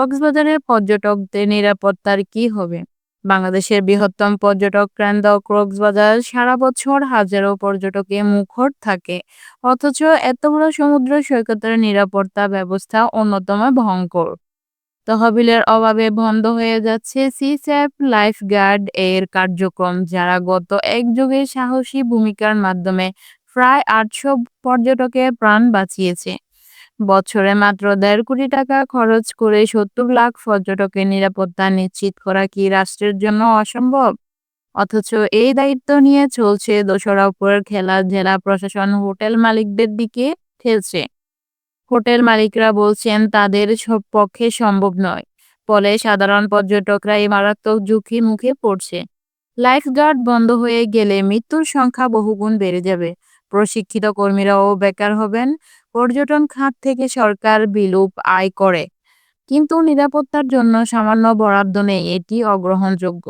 কক্সবাজারের পর্যটকদের নিরাপত্তার কি হবে? বাংলাদেশের বৃহত্তম পর্যটক কেন্দ্র কক্সবাজার সারা বছর হাজারো পর্যটকে মুখর থাকে। অথচ এত বড় সমুদ্র সৈকতের নিরাপত্তা ব্যবস্থা অন্যতম ভয়ঙ্কর। তহবিলের অভাবে বন্ধ হয়ে যাচ্ছে সি স্যাপ লাইফগার্ড এর কার্যক্রম, যারা গত এক যুগে সাহসী ভূমিকার মাধ্যমে প্রায় ৮০০ পর্যটকের প্রাণ বাঁচিয়েছে। বছরে মাত্র ১.৫ কোটি টাকা খরচ করে ৭০ লাখ পর্যটকের নিরাপত্তা নিশ্চিত করা কি রাষ্ট্রের জন্য অসম্ভব? অথচ এই দায়িত্ব নিয়ে চলছে দোসরা উপরের খেলা। জেলা প্রশাসন হোটেল মালিকদের দিকে ঠেলছে। হোটেল মালিকরা বলছেন তাদের সব পক্ষে সম্ভব নয়। ফলে সাধারণ পর্যটকরা এই মারাত্মক ঝুঁকির মুখে পড়ছে। লাইফগার্ড বন্ধ হয়ে গেলে মৃত্যুর সংখ্যা বহুগুণ বেড়ে যাবে। প্রশিক্ষিত কর্মীরাও বেকার হবেন। পর্যটন খাত থেকে সরকার বিলুপ আয় করে, কিন্তু নিরাপত্তার জন্য সামান্য বরাদ্দ নেই, এটি অগ্রহণযোগ্য।